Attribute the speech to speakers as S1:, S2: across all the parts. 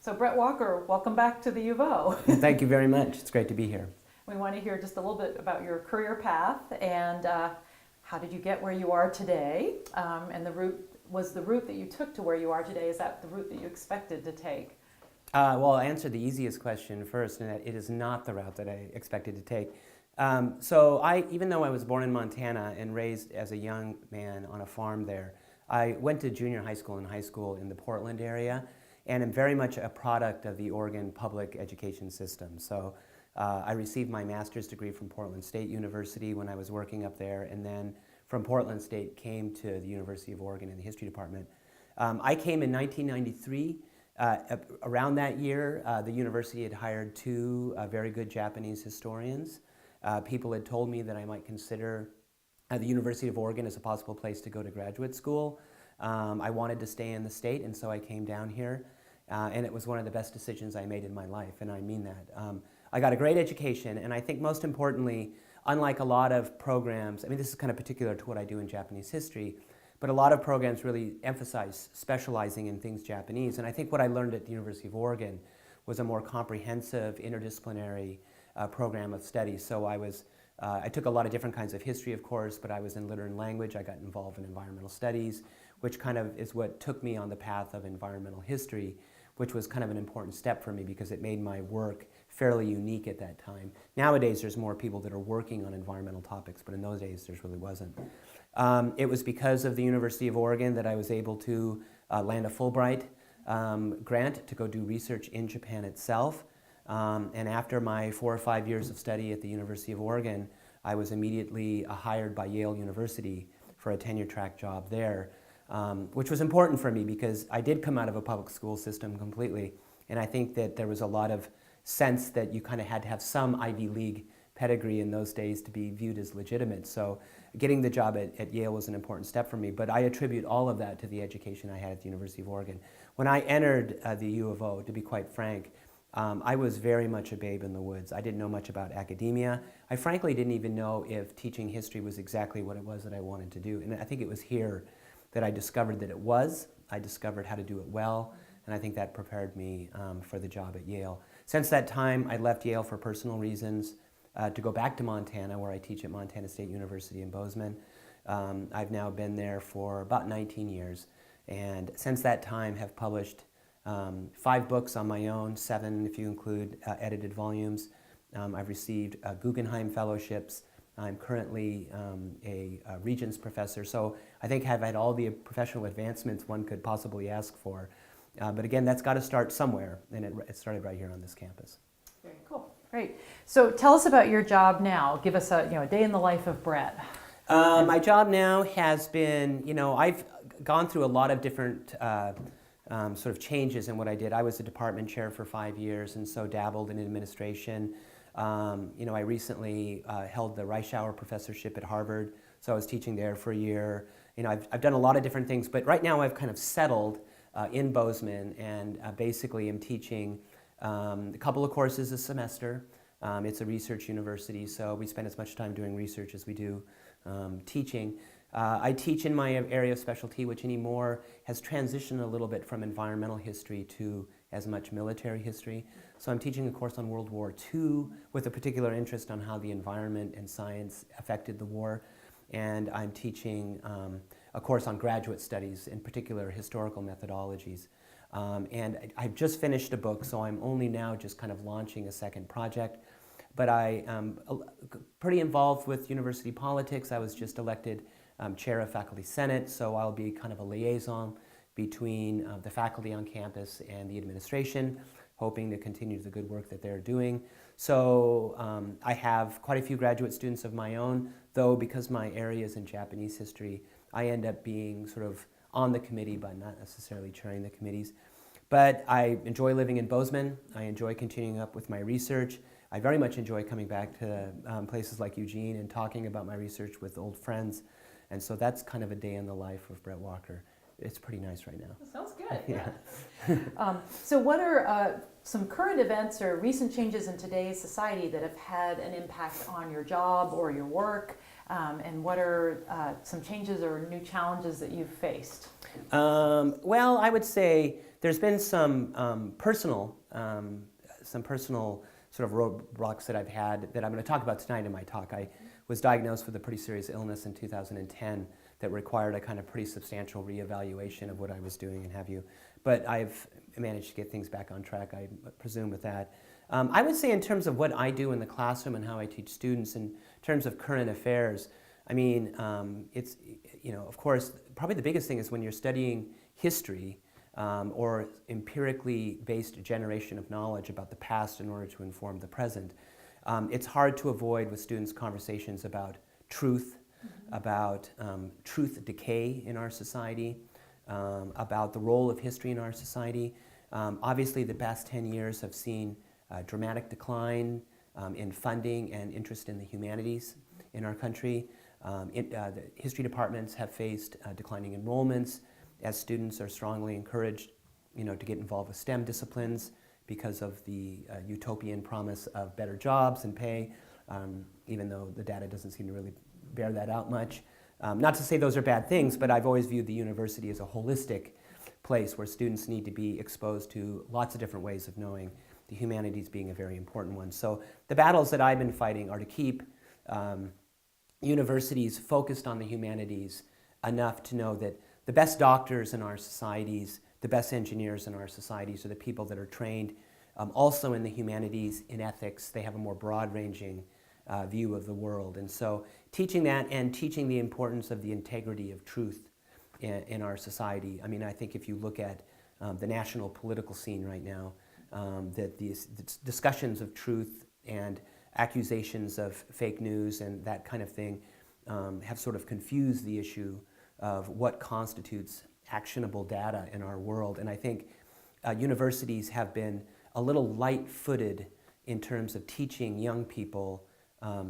S1: So Brett Walker, welcome back to the U of O.
S2: Thank you very much. It's great to be here.
S1: We want to hear just a little bit about your career path and how did you get where you are today? And the route that you took to where you are today, is that the route that you expected to take?
S2: Well, I'll answer the easiest question first, and that it is not the route that I expected to take. Even though I was born in Montana and raised as a young man on a farm there, I went to junior high school and high school in the Portland area, and am very much a product of the Oregon public education system. So I received my master's degree from Portland State University when I was working up there, and then from Portland State came to the University of Oregon in the history department. I came in 1993. Around that year, the university had hired two very good Japanese historians. People had told me that I might consider the University of Oregon as a possible place to go to graduate school. I wanted to stay in the state, and so I came down here. And it was one of the best decisions I made in my life, and I mean that. I got a great education, and I think most importantly, unlike a lot of programs, I mean this is kind of particular to what I do in Japanese history, but a lot of programs really emphasize specializing in things Japanese, and I think what I learned at the University of Oregon was a more comprehensive, interdisciplinary program of study. So I took a lot of different kinds of history, of course, but I was in literary and language. I got involved in environmental studies, which kind of is what took me on the path of environmental history, which was kind of an important step for me because it made my work fairly unique at that time. Nowadays, there's more people that are working on environmental topics, but in those days, there really wasn't. It was because of the University of Oregon that I was able to land a Fulbright grant to go do research in Japan itself. And after my 4 or 5 years of study at the University of Oregon, I was immediately hired by Yale University for a tenure track job there. Which was important for me because I did come out of a public school system completely, and I think that there was a lot of sense that you kind of had to have some Ivy League pedigree in those days to be viewed as legitimate. So getting the job at Yale was an important step for me, but I attribute all of that to the education I had at the University of Oregon. When I entered the U of O, to be quite frank, I was very much a babe in the woods. I didn't know much about academia. I frankly didn't even know if teaching history was exactly what it was that I wanted to do, and I think it was here that I discovered that it was. I discovered how to do it well, and I think that prepared me for the job at Yale. Since that time, I left Yale for personal reasons to go back to Montana, where I teach at Montana State University in Bozeman. I've now been there for about 19 years, and since that time have published 5 books on my own, 7 if you include edited volumes. I've received Guggenheim Fellowships. I'm currently a Regents professor, so I think I've had all the professional advancements one could possibly ask for. But again, that's got to start somewhere, and it started right here on this campus.
S1: Very cool. Great. So tell us about your job now. Give us a day in the life of Brett.
S2: My job now has been, I've gone through a lot of different sort of changes in what I did. I was a department chair for 5 years, and so dabbled in administration. I recently held the Reischauer Professorship at Harvard, so I was teaching there for a year. I've done a lot of different things, but right now I've kind of settled in Bozeman and basically am teaching a couple of courses a semester. It's a research university, so we spend as much time doing research as we do teaching. I teach in my area of specialty, which anymore has transitioned a little bit from environmental history to as much military history. So I'm teaching a course on World War II with a particular interest on how the environment and science affected the war. And I'm teaching a course on graduate studies, in particular historical methodologies. And I've just finished a book, so I'm only now just kind of launching a second project. But I am pretty involved with university politics. I was just elected chair of Faculty Senate, so I'll be kind of a liaison between the faculty on campus and the administration, hoping to continue the good work that they're doing. So I have quite a few graduate students of my own, though because my area is in Japanese history, I end up being sort of on the committee, but not necessarily chairing the committees. But I enjoy living in Bozeman. I enjoy continuing up with my research. I very much enjoy coming back to places like Eugene and talking about my research with old friends. And so that's kind of a day in the life of Brett Walker. It's pretty nice right now.
S1: That sounds good. Yeah. So what are some current events or recent changes in today's society that have had an impact on your job or your work? and what are some changes or new challenges that you've faced?
S2: Well, I would say there's been some personal sort of roadblocks that I've had that I'm going to talk about tonight in my talk. I was diagnosed with a pretty serious illness in 2010 that required a kind of pretty substantial reevaluation of what I was doing and have you. But I've managed to get things back on track, I presume, with that. I would say in terms of what I do in the classroom and how I teach students, in terms of current affairs, I mean, it's, of course, probably the biggest thing is when you're studying history or empirically based generation of knowledge about the past in order to inform the present. It's hard to avoid with students conversations about truth, about truth decay in our society, about the role of history in our society. Obviously, the past 10 years have seen dramatic decline in funding and interest in the humanities in our country. The history departments have faced declining enrollments as students are strongly encouraged, to get involved with STEM disciplines because of the utopian promise of better jobs and pay, even though the data doesn't seem to really bear that out much. Not to say those are bad things, but I've always viewed the university as a holistic place where students need to be exposed to lots of different ways of knowing, the humanities being a very important one. So the battles that I've been fighting are to keep universities focused on the humanities enough to know that the best doctors in our societies, the best engineers in our societies are the people that are trained also in the humanities, in ethics. They have a more broad-ranging view of the world. And so teaching that and teaching the importance of the integrity of truth in our society. I mean, I think if you look at the national political scene right now, that these discussions of truth and accusations of fake news and that kind of thing have sort of confused the issue of what constitutes actionable data in our world. And I think universities have been a little light-footed in terms of teaching young people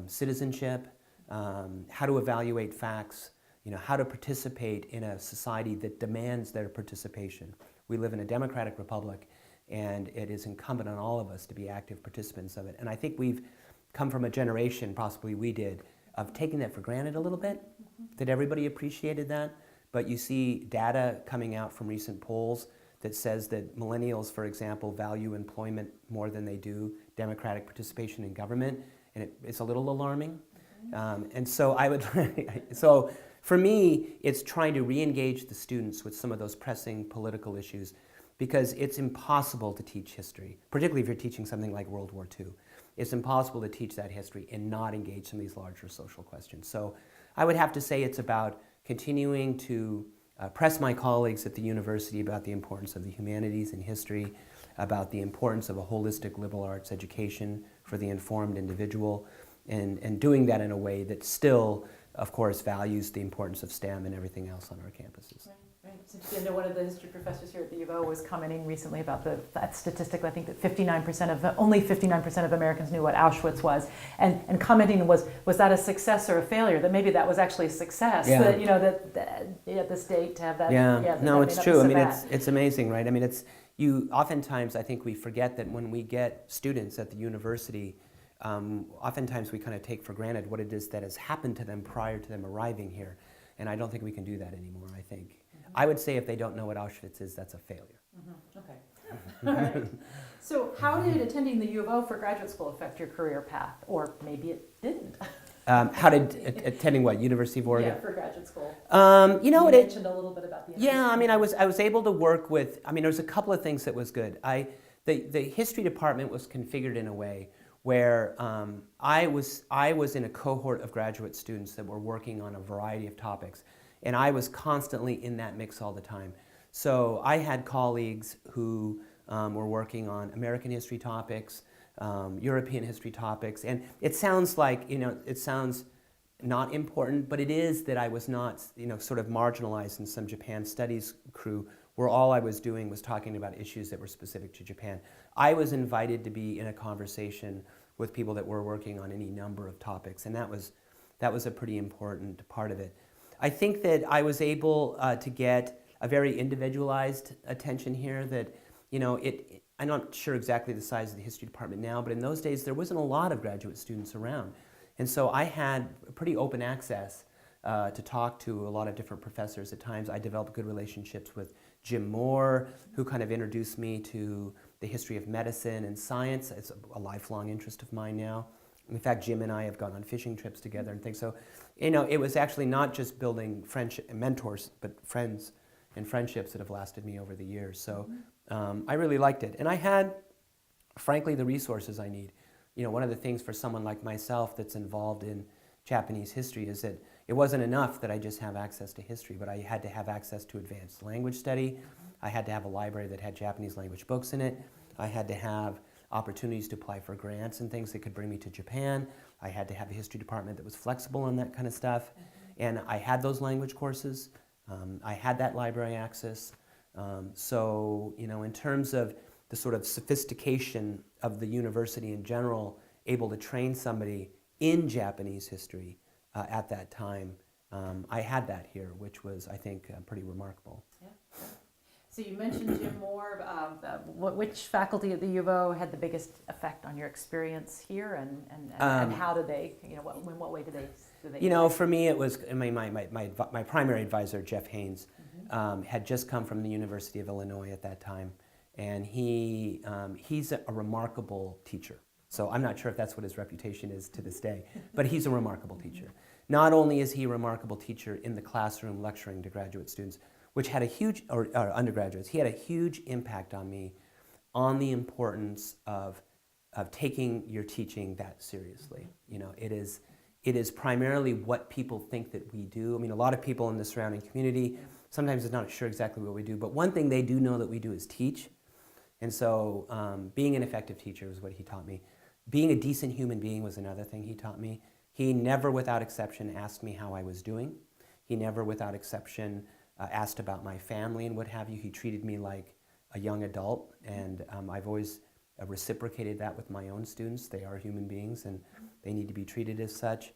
S2: citizenship, how to evaluate facts, how to participate in a society that demands their participation. We live in a democratic republic, and it is incumbent on all of us to be active participants of it. And I think we've come from a generation, possibly we did, of taking that for granted a little bit, that everybody appreciated that. But you see data coming out from recent polls that says that millennials, for example, value employment more than they do democratic participation in government, and it's a little alarming. And so so for me, it's trying to re-engage the students with some of those pressing political issues, because it's impossible to teach history, particularly if you're teaching something like World War II. It's impossible to teach that history and not engage some of these larger social questions. So I would have to say it's about continuing to press my colleagues at the university about the importance of the humanities and history, about the importance of a holistic liberal arts education for the informed individual, and doing that in a way that still, of course, values the importance of STEM and everything else on our campuses.
S1: Right. I know one of the history professors here at the U of O was commenting recently about that statistic. I think that only 59% of Americans knew what Auschwitz was, and commenting was that a success or a failure? That maybe that was actually a success.
S2: Yeah.
S1: That at this date to have that.
S2: Yeah. No, it's true.
S1: So
S2: I mean, it's amazing, right? I mean, oftentimes I think we forget that when we get students at the university, oftentimes we kind of take for granted what it is that has happened to them prior to them arriving here. And I don't think we can do that anymore, I think. I would say if they don't know what Auschwitz is, that's a failure.
S1: Okay. All right. So how did attending the U of O for graduate school affect your career path? Or maybe it didn't.
S2: How did attending what, University of Oregon?
S1: Yeah, for graduate school.
S2: You
S1: mentioned a little bit about the
S2: Yeah, I mean, I was able to work with, there was a couple of things that was good. The history department was configured in a way where I was in a cohort of graduate students that were working on a variety of topics, and I was constantly in that mix all the time. So I had colleagues who were working on American history topics, European history topics, and it sounds like, it sounds not important, but it is that I was not, sort of marginalized in some Japan studies crew where all I was doing was talking about issues that were specific to Japan. I was invited to be in a conversation with people that were working on any number of topics, and that was a pretty important part of it. I think that I was able to get a very individualized attention here that, I'm not sure exactly the size of the history department now, but in those days there wasn't a lot of graduate students around. And so I had pretty open access to talk to a lot of different professors. At times I developed good relationships with Jim Moore, who kind of introduced me to the history of medicine and science. It's a lifelong interest of mine now. In fact, Jim and I have gone on fishing trips together and things. So, you know, it was actually not just building friendship, mentors, but friends and friendships that have lasted me over the years. So I really liked it. And I had, frankly, the resources I need. You know, one of the things for someone like myself that's involved in Japanese history is that it wasn't enough that I just have access to history, but I had to have access to advanced language study. I had to have a library that had Japanese language books in it. I had to have opportunities to apply for grants and things that could bring me to Japan. I had to have a history department that was flexible on that kind of stuff. And I had those language courses. I had that library access. So, you know, in terms of the sort of sophistication of the university in general, able to train somebody in Japanese history at that time, I had that here, which was, I think, pretty remarkable.
S1: Yeah. So you mentioned Jim Moore. Which faculty at the U of O had the biggest effect on your experience here, and how did they, you know, in what way did they?
S2: You know, for me, it was my primary advisor, Jeff Haynes, had just come from the University of Illinois at that time, and he's a remarkable teacher. So I'm not sure if that's what his reputation is to this day, but he's a remarkable teacher. Not only is he a remarkable teacher in the classroom lecturing to graduate students, which had a huge, or undergraduates, he had a huge impact on me on the importance of taking your teaching that seriously. You know, it is primarily what people think that we do. I mean, a lot of people in the surrounding community sometimes is not sure exactly what we do, but one thing they do know that we do is teach. And so being an effective teacher was what he taught me. Being a decent human being was another thing he taught me. He never, without exception, asked me how I was doing. He never, without exception, asked about my family and what have you. He treated me like a young adult, and I've always reciprocated that with my own students. They are human beings, and they need to be treated as such.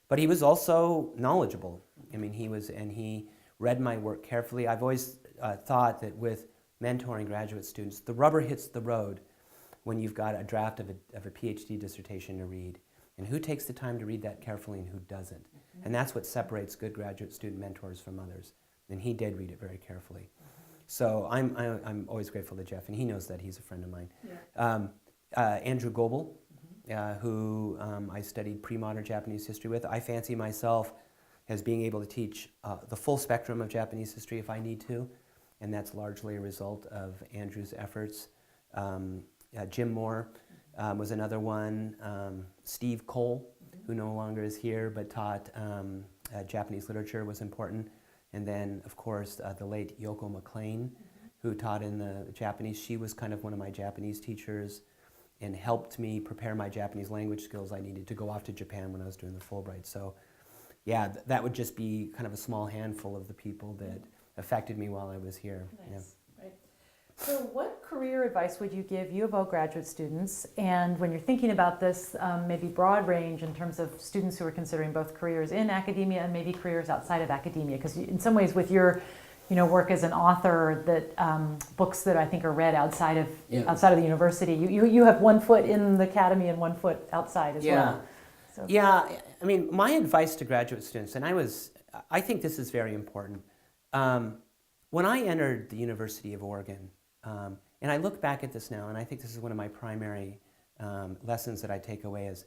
S2: But he was also knowledgeable. I mean, he read my work carefully. I've always thought that with mentoring graduate students, the rubber hits the road when you've got a draft of a Ph.D. dissertation to read. And who takes the time to read that carefully and who doesn't? And that's what separates good graduate student mentors from others. And he did read it very carefully. So I'm always grateful to Jeff, and he knows that. He's a friend of mine. Yeah. Andrew Goebel, who I studied pre-modern Japanese history with. I fancy myself as being able to teach the full spectrum of Japanese history if I need to, and that's largely a result of Andrew's efforts. Jim Moore was another one. Steve Cole, who no longer is here but taught Japanese literature, was important. And then, of course, the late Yoko McLean, who taught in the Japanese. She was kind of one of my Japanese teachers and helped me prepare my Japanese language skills I needed to go off to Japan when I was doing the Fulbright. So, yeah, that would just be kind of a small handful of the people that affected me while I was here.
S1: Nice. Yeah. Right. So what career advice would you give U of O graduate students? And when you're thinking about this, maybe broad range in terms of students who are considering both careers in academia and maybe careers outside of academia, because in some ways with your work as an author, that books that I think are read outside of the university, you have one foot in the academy and one foot outside as well. So. Yeah,
S2: I mean, my advice to graduate students, and I think this is very important. When I entered the University of Oregon, and I look back at this now, and I think this is one of my primary lessons that I take away is,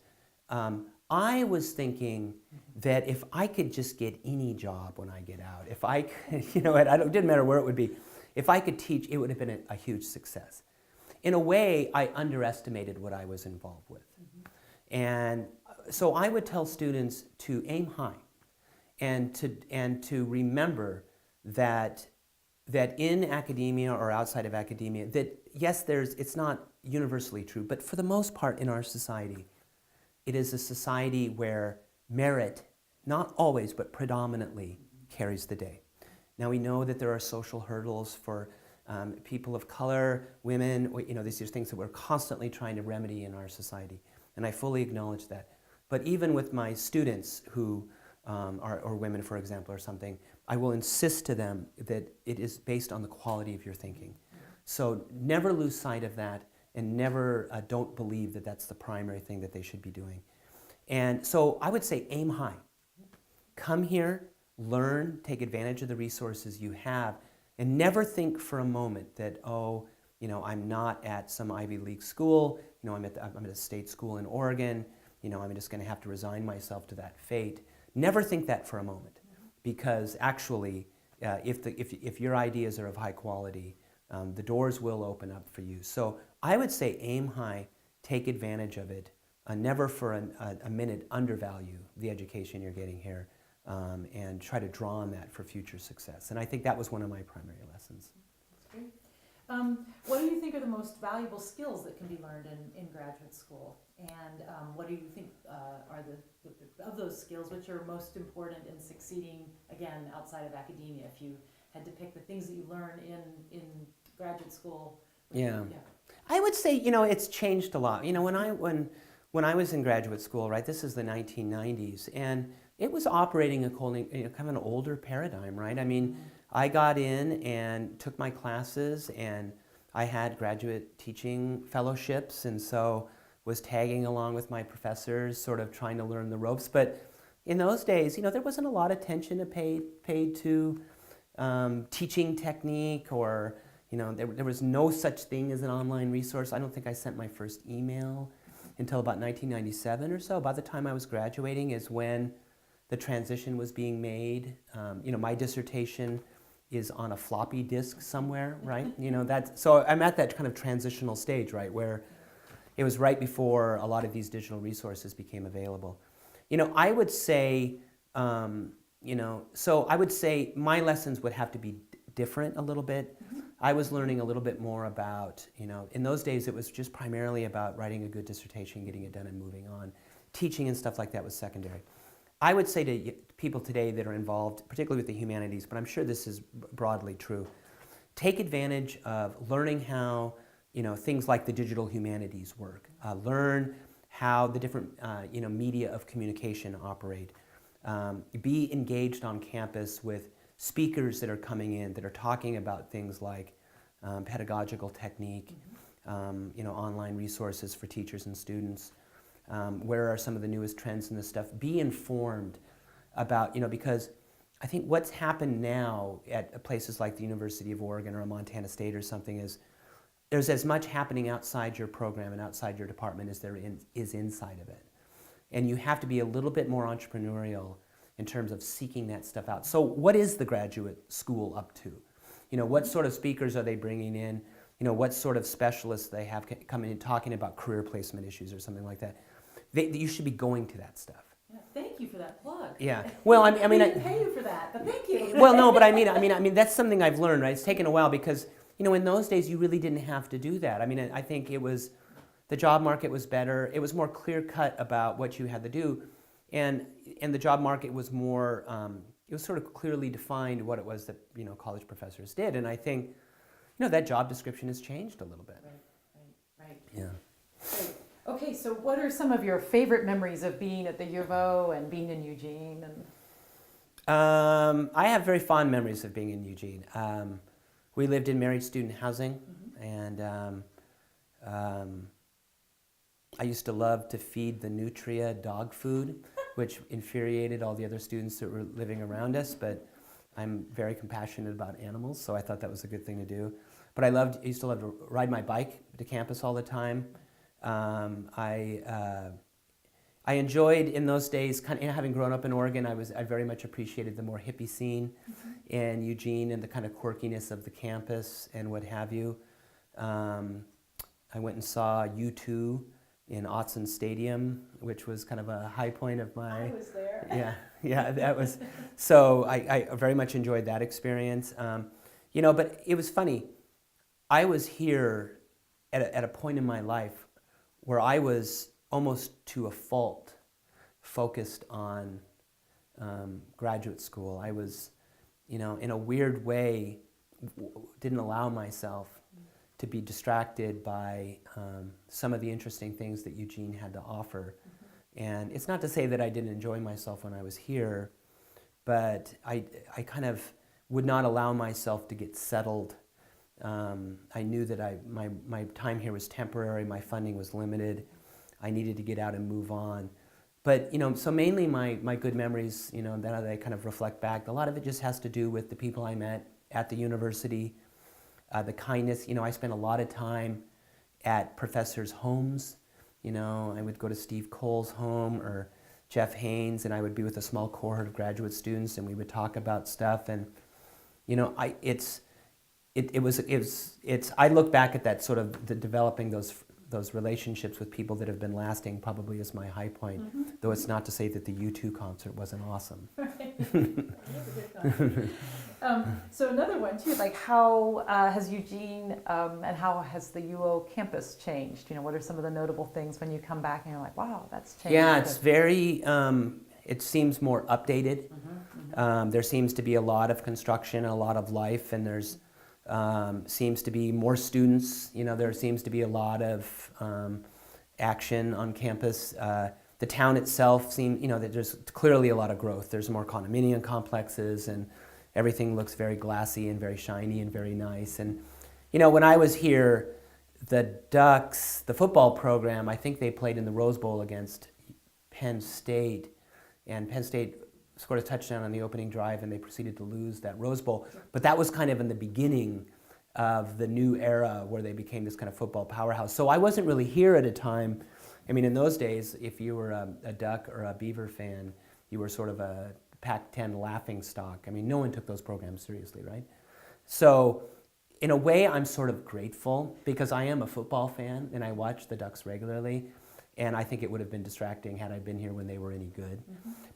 S2: I was thinking that if I could just get any job when I get out, if I could, it didn't matter where it would be, if I could teach, it would have been a huge success. In a way, I underestimated what I was involved with. And so I would tell students to aim high and to remember that in academia or outside of academia, that yes, it's not universally true, but for the most part in our society, it is a society where merit, not always, but predominantly carries the day. Now we know that there are social hurdles for people of color, women, these are things that we're constantly trying to remedy in our society, and I fully acknowledge that. But even with my students who or women, for example, or something, I will insist to them that it is based on the quality of your thinking. So never lose sight of that, and never don't believe that that's the primary thing that they should be doing. And so I would say aim high. Come here, learn, take advantage of the resources you have, and never think for a moment that, oh, I'm not at some Ivy League school, I'm at a state school in Oregon, I'm just going to have to resign myself to that fate. Never think that for a moment, because actually, if your ideas are of high quality, the doors will open up for you. So I would say aim high, take advantage of it, never for a minute undervalue the education you're getting here, and try to draw on that for future success. And I think that was one of my primary lessons.
S1: That's great. What do you think are the most valuable skills that can be learned in graduate school? And what do you think are of those skills, which are most important in succeeding, again, outside of academia? If you had to pick the things that you learn in graduate school.
S2: Yeah. I would say, it's changed a lot. When I was in graduate school, right, this is the 1990s, and it was operating according, kind of an older paradigm, right? I mean, I got in and took my classes, and I had graduate teaching fellowships, and so was tagging along with my professors, sort of trying to learn the ropes. But in those days, there wasn't a lot of attention paid to teaching technique, or there was no such thing as an online resource. I don't think I sent my first email until about 1997 or so. By the time I was graduating is when the transition was being made. My dissertation is on a floppy disk somewhere, right? So I'm at that kind of transitional stage, right, where it was right before a lot of these digital resources became available. I would say, so I would say my lessons would have to be different a little bit. I was learning a little bit more about, in those days it was just primarily about writing a good dissertation, getting it done and moving on. Teaching and stuff like that was secondary. I would say to people today that are involved, particularly with the humanities, but I'm sure this is broadly true, take advantage of learning how things like the digital humanities work. Learn how the different media of communication operate. Be engaged on campus with speakers that are coming in that are talking about things like pedagogical technique, online resources for teachers and students. Where are some of the newest trends in this stuff? Be informed about, because I think what's happened now at places like the University of Oregon or Montana State or something is there's as much happening outside your program and outside your department as there is inside of it. And you have to be a little bit more entrepreneurial in terms of seeking that stuff out. So what is the graduate school up to? What sort of speakers are they bringing in? What sort of specialists they have coming in talking about career placement issues or something like that. You should be going to that stuff.
S1: Yeah, thank you for that plug.
S2: Yeah. Well, I mean,
S1: I didn't pay you for that, but thank you.
S2: Well, no, but I mean, that's something I've learned, right? It's taken a while because, in those days you really didn't have to do that. I mean, I think the job market was better. It was more clear cut about what you had to do, and the job market was more. It was sort of clearly defined what it was that college professors did, and I think, that job description has changed a little bit.
S1: Right.
S2: Yeah.
S1: Great. Okay, so what are some of your favorite memories of being at the U of O and being in Eugene?
S2: I have very fond memories of being in Eugene. We lived in married student housing, and I used to love to feed the nutria dog food, which infuriated all the other students that were living around us, but I'm very compassionate about animals, so I thought that was a good thing to do. But I used to love to ride my bike to campus all the time. I enjoyed in those days, having grown up in Oregon, I very much appreciated the more hippie scene in Eugene and the kind of quirkiness of the campus and what have you. I went and saw U2 in Autzen Stadium, which was kind of a high point of my...
S1: I was there.
S2: Yeah, that was... So I very much enjoyed that experience. But it was funny. I was here at a point in my life where I was almost to a fault focused on graduate school. I was, in a weird way, didn't allow myself to be distracted by some of the interesting things that Eugene had to offer. And it's not to say that I didn't enjoy myself when I was here, but I kind of would not allow myself to get settled. I knew that my time here was temporary, my funding was limited, I needed to get out and move on. But, so mainly my good memories, that I kind of reflect back, a lot of it just has to do with the people I met at the university, the kindness. I spent a lot of time at professors' homes. I would go to Steve Cole's home or Jeff Haynes, and I would be with a small cohort of graduate students, and we would talk about stuff. And, I look back at that sort of developing those relationships with people that have been lasting probably is my high point, though it's not to say that the U2 concert wasn't awesome.
S1: Right. That was a good concert. So another one too, like how has Eugene and how has the UO campus changed? What are some of the notable things when you come back and you're like, wow, that's changed?
S2: Yeah, it's very, it seems more updated. There seems to be a lot of construction, a lot of life, and there's seems to be more students. There seems to be a lot of action on campus. The town itself seems, that there's clearly a lot of growth. There's more condominium complexes, and everything looks very glassy and very shiny and very nice. And when I was here, the Ducks, the football program, I think they played in the Rose Bowl against Penn State, and Penn State scored a touchdown on the opening drive, and they proceeded to lose that Rose Bowl. But that was kind of in the beginning of the new era where they became this kind of football powerhouse. So I wasn't really here at a time. In those days, if you were a Duck or a Beaver fan, you were sort of a Pac-10 laughing stock. No one took those programs seriously, right? So in a way, I'm sort of grateful because I am a football fan and I watch the Ducks regularly. And I think it would have been distracting had I been here when they were any good.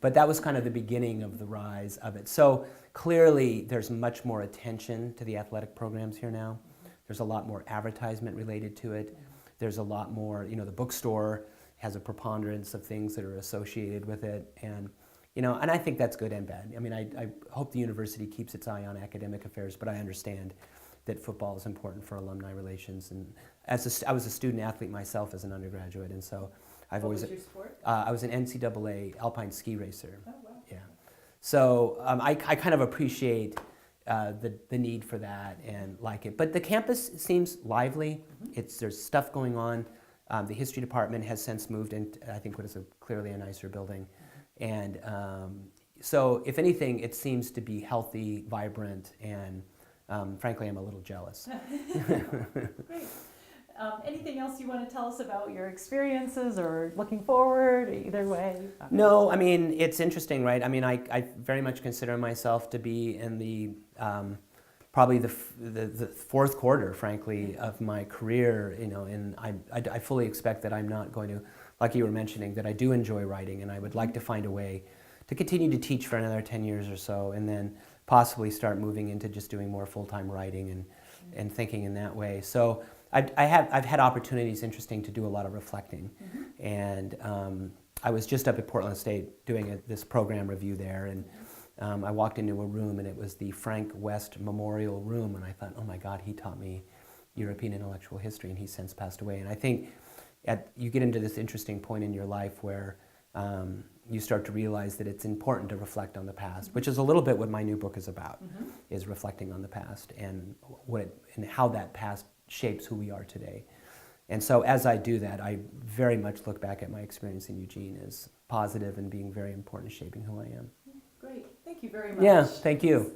S2: But that was kind of the beginning of the rise of it. So clearly there's much more attention to the athletic programs here now. There's a lot more advertisement related to it. There's a lot more, the bookstore has a preponderance of things that are associated with it. And, and I think that's good and bad. I hope the university keeps its eye on academic affairs, but I understand that football is important for alumni relations. And I was a student athlete myself as an undergraduate, and so I've always.
S1: What was your sport?
S2: I was an NCAA alpine ski racer.
S1: Oh, wow.
S2: Yeah. So I kind of appreciate the need for that and like it. But the campus seems lively. There's stuff going on. The history department has since moved into, I think, what is clearly a nicer building. And so if anything, it seems to be healthy, vibrant, and frankly, I'm a little jealous.
S1: Great. Anything else you want to tell us about your experiences or looking forward, either way?
S2: No, it's interesting, right? I very much consider myself to be in the probably the fourth quarter, frankly, of my career, and I fully expect that I'm not going to, like you were mentioning, that I do enjoy writing, and I would like to find a way to continue to teach for another 10 years or so, and then possibly start moving into just doing more full-time writing and thinking in that way. So I've had opportunities, interesting, to do a lot of reflecting. And I was just up at Portland State doing this program review there, and I walked into a room, and it was the Frank West Memorial Room, and I thought, oh my God, he taught me European intellectual history, and he's since passed away. And I think you get into this interesting point in your life where you start to realize that it's important to reflect on the past, which is a little bit what my new book is about, is reflecting on the past and and how that past shapes who we are today. And so as I do that, I very much look back at my experience in Eugene as positive and being very important in shaping who I am.
S1: Great. Thank you very much.
S2: Yeah, thank you.